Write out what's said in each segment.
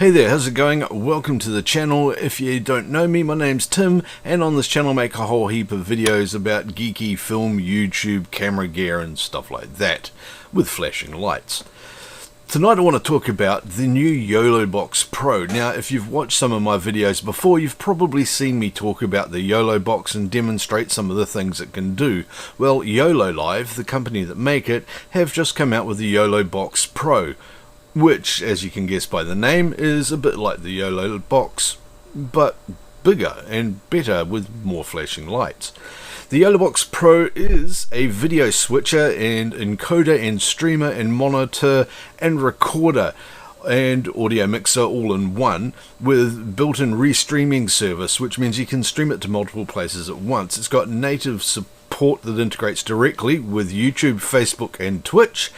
Hey there, how's it going? Welcome to the channel. If you don't know me, my name's Tim, and on this channel I make a whole heap of videos about geeky film, YouTube, camera gear and stuff like that, with flashing lights. Tonight I want to talk about the new Yolobox Pro. Now, if you've watched some of my videos before, you've probably seen me talk about the Yolobox and demonstrate some of the things it can do. Well, YoloLiv, the company that make it, have just come out with the Yolobox Pro, which, as you can guess by the name, is a bit like the Yolobox, but bigger and better with more flashing lights. The Yolobox Pro is a video switcher and encoder and streamer and monitor and recorder and audio mixer all in one, with built-in restreaming service, which means you can stream it to multiple places at once. It's got native support that integrates directly with YouTube, Facebook and Twitch,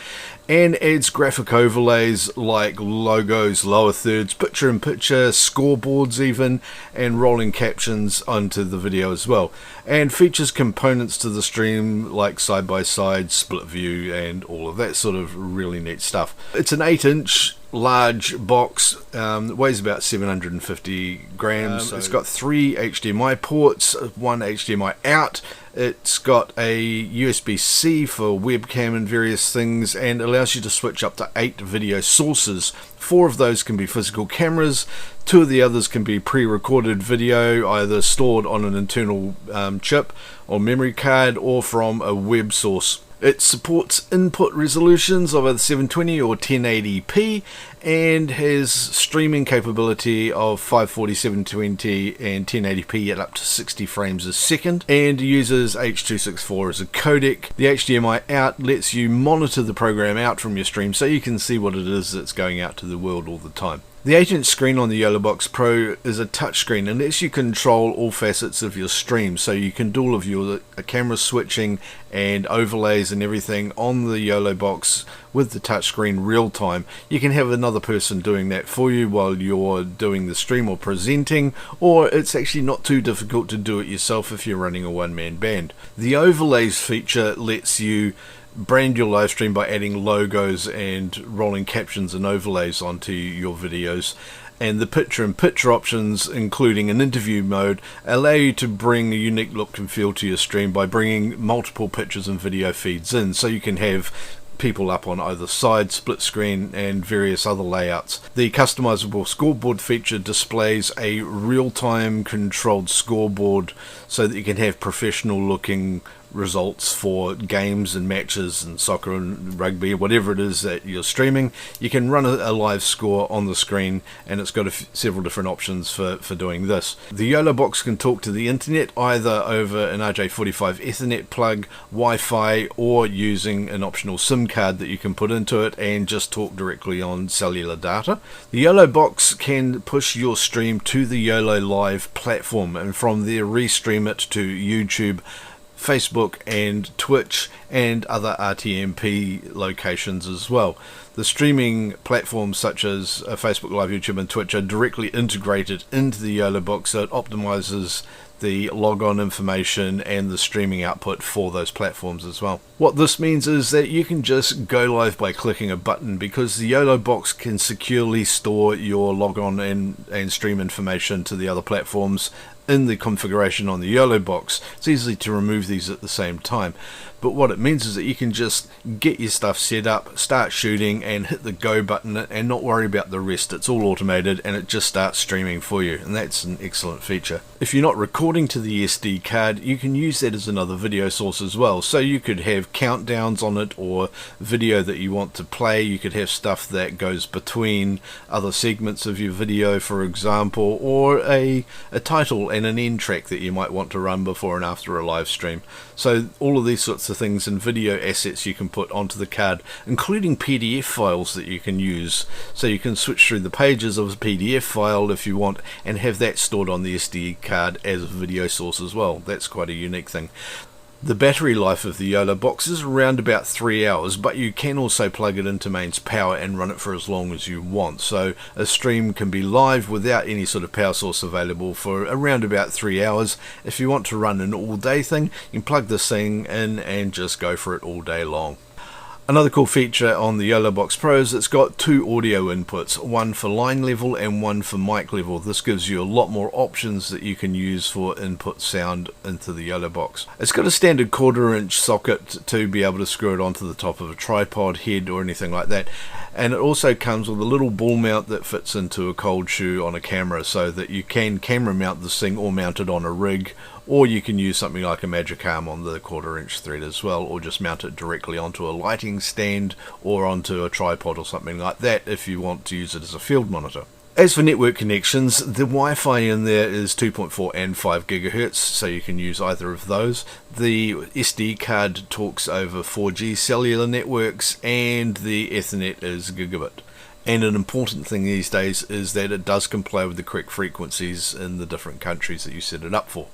and adds graphic overlays like logos, lower thirds, picture-in-picture, scoreboards even, and rolling captions onto the video as well. And features components to the stream like side-by-side, split view, and all of that sort of really neat stuff. It's an 8-inch large box, weighs about 750 grams. It's got 3 HDMI ports, 1 HDMI out. It's got a USB-C for webcam and various things, and allows you to switch up to 8 video sources. 4 of those can be physical cameras, 2 of the others can be pre-recorded video, either stored on an internal chip or memory card or from a web source. It supports input resolutions of either 720 or 1080p and has streaming capability of 540, 720 and 1080p at up to 60 frames a second, and uses H.264 as a codec. The HDMI out lets you monitor the program out from your stream so you can see what it is that's going out to the world all the time. The 8-inch screen on the Yolobox Pro is a touchscreen and lets you control all facets of your stream, so you can do all of your camera switching and overlays and everything on the Yolobox with the touchscreen real time. You can have another person doing that for you while you're doing the stream or presenting, or it's actually not too difficult to do it yourself if you're running a one-man band. The overlays feature lets you brand your live stream by adding logos and rolling captions and overlays onto your videos, and the picture-in-picture options, including an interview mode, allow you to bring a unique look and feel to your stream by bringing multiple pictures and video feeds in, so you can have people up on either side, split screen and various other layouts. The customizable scoreboard feature displays a real-time controlled scoreboard so that you can have professional looking results for games and matches and soccer and rugby, whatever it is that you're streaming. You can run a live score on the screen, and it's got several different options for doing this. The Yolobox can talk to the internet either over an RJ45 Ethernet plug, Wi-Fi, or using an optional SIM card that you can put into it and just talk directly on cellular data. The Yolobox can push your stream to the YoloLiv platform, and from there restream it to YouTube, Facebook and Twitch and other RTMP locations as well. The streaming platforms such as Facebook Live, YouTube and Twitch are directly integrated into the Yolobox, so it optimizes the logon information and the streaming output for those platforms as well. What this means is that you can just go live by clicking a button, because the Yolobox can securely store your logon and stream information to the other platforms in the configuration on the Yolobox. It's easy to remove these at the same time, but what it means is that you can just get your stuff set up, start shooting and hit the go button and not worry about the rest. It's all automated and it just starts streaming for you, and that's an excellent feature. If you're not recording to the SD card, you can use that as another video source as well, so you could have countdowns on it or video that you want to play. You could have stuff that goes between other segments of your video, for example, or a title and an end track that you might want to run before and after a live stream. So all of these sorts of things and video assets you can put onto the card, including PDF files that you can use, so you can switch through the pages of a PDF file if you want and have that stored on the SD card as a video source as well. That's quite a unique thing. The battery life of the Yolobox is around about 3 hours, but you can also plug it into mains power and run it for as long as you want. So a stream can be live without any sort of power source available for around about 3 hours. If you want to run an all-day thing, you can plug this thing in and just go for it all day long. Another cool feature on the Yolobox Pro is it's got two audio inputs, one for line level and one for mic level. This gives you a lot more options that you can use for input sound into the Yolobox. It's got a standard 1/4 inch socket to be able to screw it onto the top of a tripod head or anything like that. And it also comes with a little ball mount that fits into a cold shoe on a camera, so that you can camera mount this thing or mount it on a rig, or you can use something like a magic arm on the 1/4 inch thread as well, or just mount it directly onto a lighting stand or onto a tripod or something like that if you want to use it as a field monitor. As for network connections, the Wi-Fi in there is 2.4 and 5 GHz, so you can use either of those. The SD card talks over 4G cellular networks, and the Ethernet is gigabit. And an important thing these days is that it does comply with the correct frequencies in the different countries that you set it up for.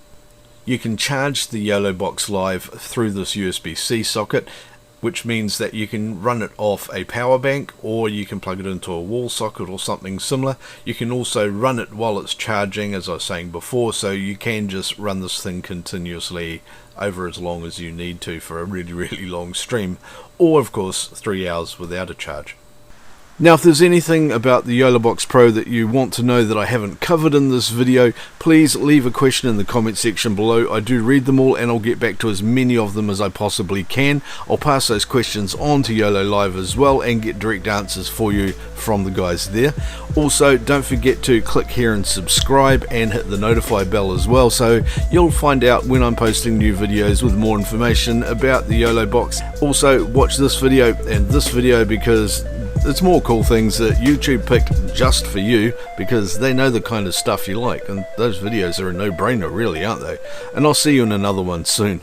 You can charge the Yolobox Live through this USB-C socket, which means that you can run it off a power bank, or you can plug it into a wall socket or something similar. You can also run it while it's charging, as I was saying before, so you can just run this thing continuously over as long as you need to for a really long stream, or of course 3 hours without a charge. Now, if there's anything about the Yolobox Pro that you want to know that I haven't covered in this video, please leave a question in the comment section below. I do read them all, and I'll get back to as many of them as I possibly can. I'll pass those questions on to YoloLiv as well and get direct answers for you from the guys there. Also, don't forget to click here and subscribe and hit the notify bell as well, so you'll find out when I'm posting new videos with more information about the Yolobox. Also, watch this video and this video, because it's more cool things that YouTube picked just for you, because they know the kind of stuff you like, and those videos are a no-brainer really, aren't they? And I'll see you in another one soon.